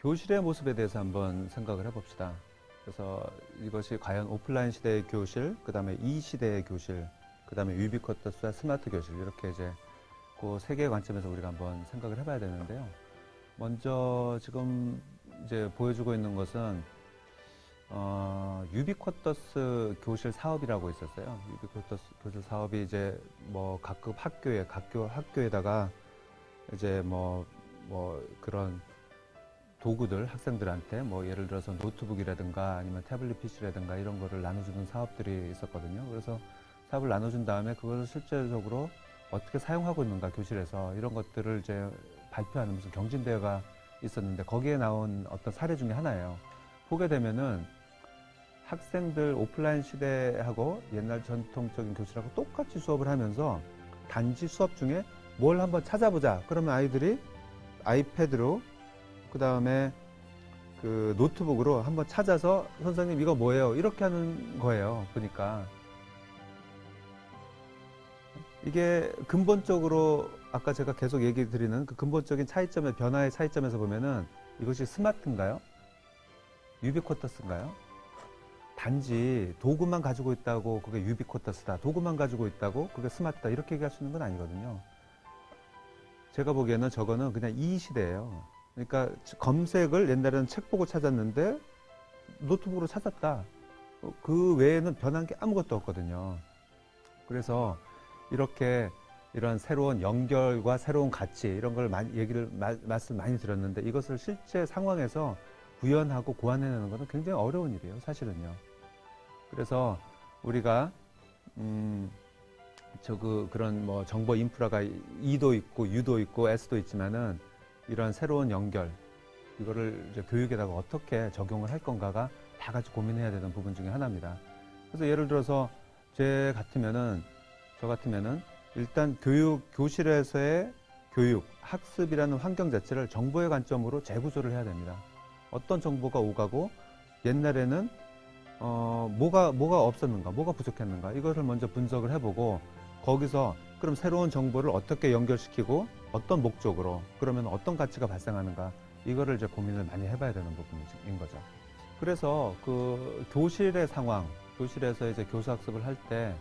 교실의 모습에 대해서 한번 생각을 해봅시다. 그래서 이것이 과연 오프라인 시대의 교실, 그 다음에 이 시대의 교실, 그 다음에 유비쿼터스와 스마트 교실, 이렇게 이제 그 세 개의 관점에서 우리가 한번 생각을 해봐야 되는데요. 먼저 지금 이제 보여주고 있는 것은 유비쿼터스 교실 사업이라고 있었어요. 유비쿼터스 교실 사업이 이제 뭐 각급 학교에다가 이제 뭐 그런 도구들 학생들한테 뭐 예를 들어서 노트북이라든가 아니면 태블릿 PC라든가 이런 거를 나눠주는 사업들이 있었거든요. 그래서 사업을 나눠준 다음에 그것을 실제적으로 어떻게 사용하고 있는가 교실에서 이런 것들을 이제 발표하는 무슨 경진대회가 있었는데 거기에 나온 어떤 사례 중에 하나예요. 보게 되면은 학생들 오프라인 시대하고 옛날 전통적인 교실하고 똑같이 수업을 하면서 단지 수업 중에 뭘 한번 찾아보자. 그러면 아이들이 아이패드로 그 다음에 그 노트북으로 한번 찾아서 선생님 이거 뭐예요? 이렇게 하는 거예요. 보니까. 이게 근본적으로 아까 제가 계속 얘기 드리는 그 근본적인 차이점의 변화의 차이점에서 보면은 이것이 스마트인가요? 유비쿼터스인가요? 단지 도구만 가지고 있다고 그게 유비쿼터스다. 도구만 가지고 있다고 그게 스마트다. 이렇게 얘기할 수 있는 건 아니거든요. 제가 보기에는 저거는 그냥 이 시대예요. 그러니까 검색을 옛날에는 책 보고 찾았는데 노트북으로 찾았다. 그 외에는 변한 게 아무것도 없거든요. 그래서 이렇게 이런 새로운 연결과 새로운 가치 이런 걸 말씀 많이 드렸는데 이것을 실제 상황에서 구현하고 고안해내는 것은 굉장히 어려운 일이에요, 사실은요. 그래서 우리가 그런 뭐 정보 인프라가 E도 있고 U도 있고 S도 있지만은 이런 새로운 연결 이거를 이제 교육에다가 어떻게 적용을 할 건가가 다 같이 고민해야 되는 부분 중에 하나입니다. 그래서 예를 들어서 저 같으면은 일단 교실에서의 교육, 학습이라는 환경 자체를 정보의 관점으로 재구조를 해야 됩니다. 어떤 정보가 오가고 옛날에는 뭐가 없었는가, 뭐가 부족했는가 이것을 먼저 분석을 해보고 거기서 그럼 새로운 정보를 어떻게 연결시키고 어떤 목적으로 그러면 어떤 가치가 발생하는가 이거를 이제 고민을 많이 해봐야 되는 부분인 거죠. 그래서 그 교실의 상황, 교실에서 이제 교수학습을 할 때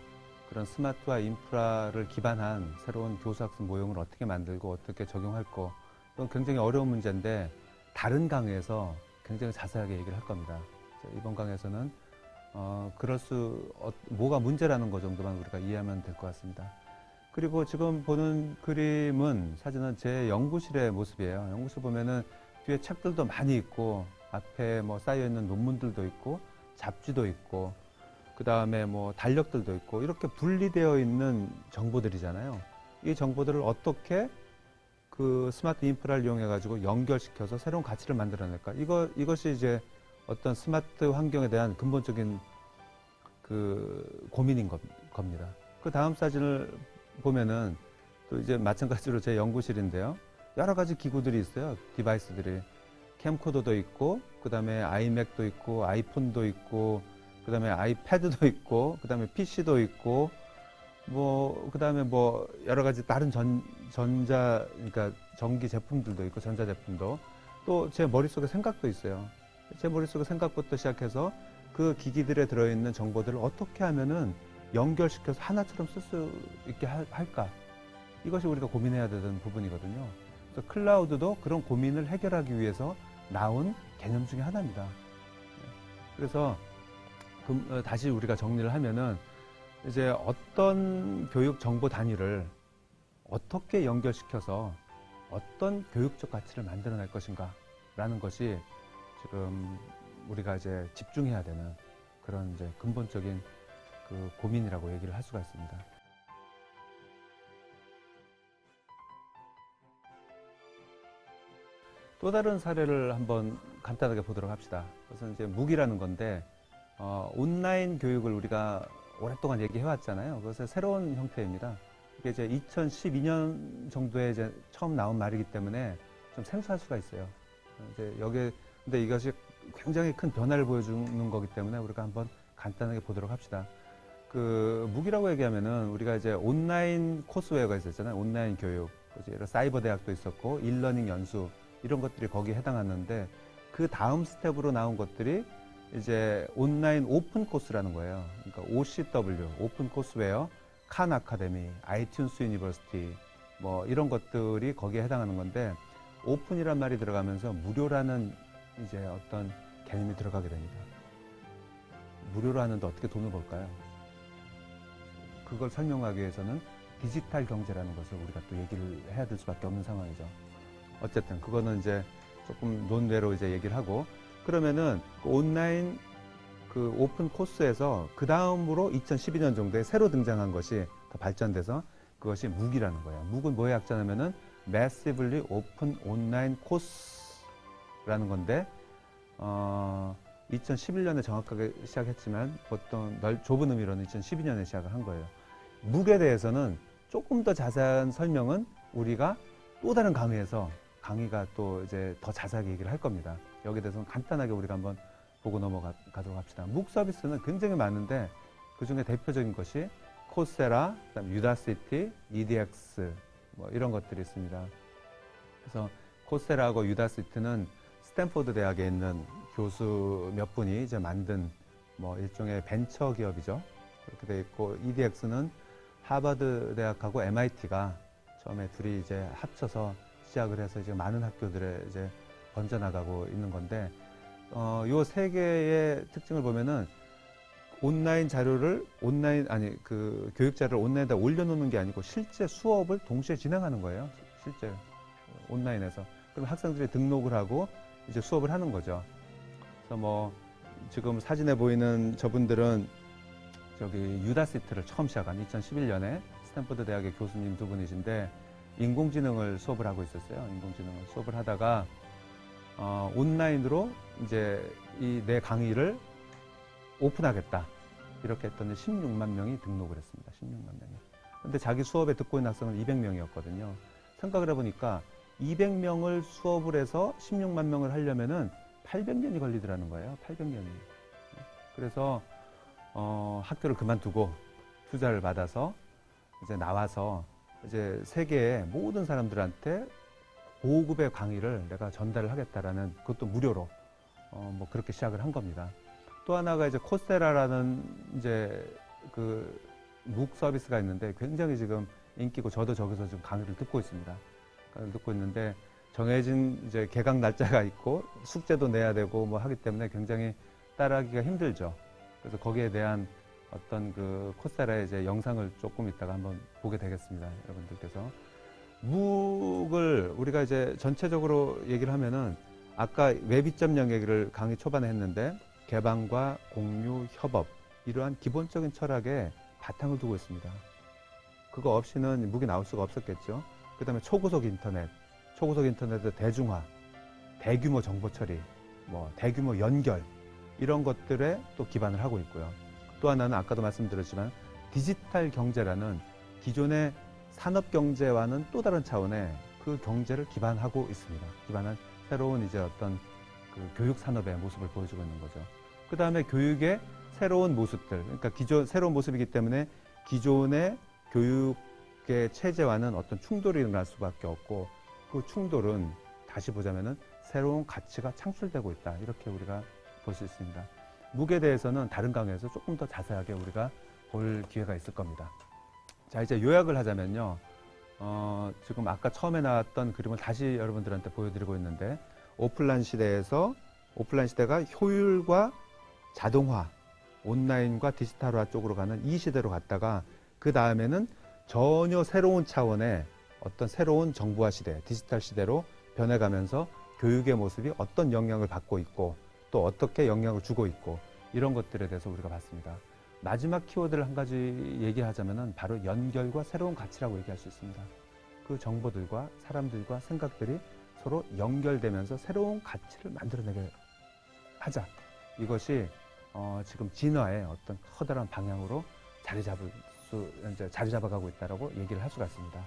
그런 스마트와 인프라를 기반한 새로운 교수학습 모형을 어떻게 만들고 어떻게 적용할 거 이건 굉장히 어려운 문제인데 다른 강의에서 굉장히 자세하게 얘기를 할 겁니다. 이번 강의에서는 뭐가 문제라는 거 정도만 우리가 이해하면 될 것 같습니다. 그리고 지금 보는 사진은 제 연구실의 모습이에요. 연구실 보면은 뒤에 책들도 많이 있고 앞에 뭐 쌓여있는 논문들도 있고 잡지도 있고 그 다음에 뭐 달력들도 있고 이렇게 분리되어 있는 정보들이잖아요. 이 정보들을 어떻게 그 스마트 인프라를 이용해 가지고 연결시켜서 새로운 가치를 만들어낼까? 이것이 이제 어떤 스마트 환경에 대한 근본적인 그 고민인 겁니다. 그 다음 사진을 보면은 또 이제 마찬가지로 제 연구실인데요. 여러 가지 기구들이 있어요. 디바이스들이. 캠코더도 있고, 그 다음에 아이맥도 있고, 아이폰도 있고, 그 다음에 아이패드도 있고, 그 다음에 PC도 있고, 그 다음에 여러 가지 다른 그러니까 전기 제품들도 있고, 전자제품도. 또 제 머릿속에 생각도 있어요. 제 머릿속에 생각부터 시작해서 그 기기들에 들어있는 정보들을 어떻게 하면은 연결시켜서 하나처럼 쓸 수 있게 할까? 이것이 우리가 고민해야 되는 부분이거든요. 그래서 클라우드도 그런 고민을 해결하기 위해서 나온 개념 중에 하나입니다. 그래서 다시 우리가 정리를 하면은 이제 어떤 교육 정보 단위를 어떻게 연결시켜서 어떤 교육적 가치를 만들어낼 것인가 라는 것이 지금 우리가 이제 집중해야 되는 그런 이제 근본적인 그 고민이라고 얘기를 할 수가 있습니다. 또 다른 사례를 한번 간단하게 보도록 합시다. 그것은 이제 묵이라는 건데 온라인 교육을 우리가 오랫동안 얘기해 왔잖아요. 그것의 새로운 형태입니다. 이게 이제 2012년 정도에 이제 처음 나온 말이기 때문에 좀 생소할 수가 있어요. 근데 이것이 굉장히 큰 변화를 보여주는 거기 때문에 우리가 한번 간단하게 보도록 합시다. 그 묵이라고 얘기하면은 우리가 이제 온라인 코스웨어가 있었잖아요. 온라인 교육. 사이버 대학도 있었고 일러닝 연수 이런 것들이 거기에 해당하는데 그 다음 스텝으로 나온 것들이 이제 온라인 오픈 코스라는 거예요. 그러니까 OCW, 오픈 코스웨어, 칸 아카데미, 아이튠스 유니버시티 뭐 이런 것들이 거기에 해당하는 건데, 오픈이란 말이 들어가면서 무료라는 이제 어떤 개념이 들어가게 됩니다. 무료로 하는데 어떻게 돈을 벌까요? 그걸 설명하기 위해서는 디지털 경제라는 것을 우리가 또 얘기를 해야 될 수밖에 없는 상황이죠. 어쨌든 그거는 이제 조금 논외로 이제 얘기를 하고, 그러면은 그 온라인 그 오픈 코스에서 그 다음으로 2012년 정도에 새로 등장한 것이 더 발전돼서 그것이 묵이라는 거예요. 묵은 뭐의 약자냐면은 Massively Open Online Course라는 건데, 2011년에 정확하게 시작했지만 보통 좁은 의미로는 2012년에 시작을 한 거예요. 묵에 대해서는 조금 더 자세한 설명은 우리가 또 다른 강의가 또 이제 더 자세하게 얘기를 할 겁니다. 여기에 대해서는 간단하게 우리가 한번 보고 넘어가도록 합시다. 묵 서비스는 굉장히 많은데 그 중에 대표적인 것이 코세라, 그다음 유다시티, EDX 뭐 이런 것들이 있습니다. 그래서 코세라하고 유다시티는 스탠포드 대학에 있는 교수 몇 분이 이제 만든 뭐 일종의 벤처 기업이죠. 그렇게 돼 있고, EDX는 하버드 대학하고 MIT가 처음에 둘이 이제 합쳐서 시작을 해서 이제 많은 학교들에 이제 번져나가고 있는 건데, 요 세 개의 특징을 보면은 교육 자료를 온라인에다 올려놓는 게 아니고 실제 수업을 동시에 진행하는 거예요. 실제 온라인에서. 그럼 학생들이 등록을 하고 이제 수업을 하는 거죠. 그래서 뭐 지금 사진에 보이는 저분들은 저기 유다시티를 처음 시작한 2011년에 스탠포드 대학의 교수님 두 분이신데, 인공지능을 수업을 하고 있었어요. 인공지능을 수업을 하다가 온라인으로 이제 이 내 강의를 오픈하겠다 이렇게 했더니 16만 명이 등록을 했습니다. 16만 명이. 근데 자기 수업에 듣고 있는 학생은 200명이었거든요. 생각을 해보니까 200명을 수업을 해서 16만 명을 하려면은 800년이 걸리더라는 거예요. 800년이. 그래서 학교를 그만두고 투자를 받아서 이제 나와서 이제 세계의 모든 사람들한테 고급의 강의를 내가 전달을 하겠다라는, 그것도 무료로 뭐 그렇게 시작을 한 겁니다. 또 하나가 이제 코세라라는 이제 그 묵 서비스가 있는데 굉장히 지금 인기고, 저도 저기서 지금 강의를 듣고 있습니다. 강의를 듣고 있는데 정해진 이제 개강 날짜가 있고 숙제도 내야 되고 뭐 하기 때문에 굉장히 따라하기가 힘들죠. 그래서 거기에 대한 어떤 그 코세라의 이제 영상을 조금 있다가 한번 보게 되겠습니다. 여러분들께서. 묵을 우리가 이제 전체적으로 얘기를 하면은, 아까 웹 2.0 얘기를 강의 초반에 했는데, 개방과 공유, 협업, 이러한 기본적인 철학에 바탕을 두고 있습니다. 그거 없이는 묵이 나올 수가 없었겠죠. 그 다음에 초고속 인터넷의 대중화, 대규모 정보 처리, 뭐 대규모 연결, 이런 것들에 또 기반을 하고 있고요. 또 하나는 아까도 말씀드렸지만 디지털 경제라는 기존의 산업 경제와는 또 다른 차원의 그 경제를 기반하고 있습니다. 기반한 새로운 이제 어떤 그 교육 산업의 모습을 보여주고 있는 거죠. 그 다음에 교육의 새로운 모습들, 그러니까 새로운 모습이기 때문에 기존의 교육의 체제와는 어떤 충돌이 일어날 수밖에 없고, 그 충돌은 다시 보자면은 새로운 가치가 창출되고 있다, 이렇게 우리가 볼 수 있습니다. 묵에 대해서는 다른 강의에서 조금 더 자세하게 우리가 볼 기회가 있을 겁니다. 자, 이제 요약을 하자면요. 지금 아까 처음에 나왔던 그림을 다시 여러분들한테 보여드리고 있는데, 오프라인 시대가 효율과 자동화, 온라인과 디지털화 쪽으로 가는 이 시대로 갔다가, 그 다음에는 전혀 새로운 차원의 어떤 새로운 정보화 시대, 디지털 시대로 변해가면서 교육의 모습이 어떤 영향을 받고 있고 또 어떻게 영향을 주고 있고, 이런 것들에 대해서 우리가 봤습니다. 마지막 키워드를 한 가지 얘기하자면 바로 연결과 새로운 가치라고 얘기할 수 있습니다. 그 정보들과 사람들과 생각들이 서로 연결되면서 새로운 가치를 만들어내게 하자. 이것이 지금 진화의 어떤 커다란 방향으로 자리 잡아가고 있다라고 얘기를 할 수가 있습니다.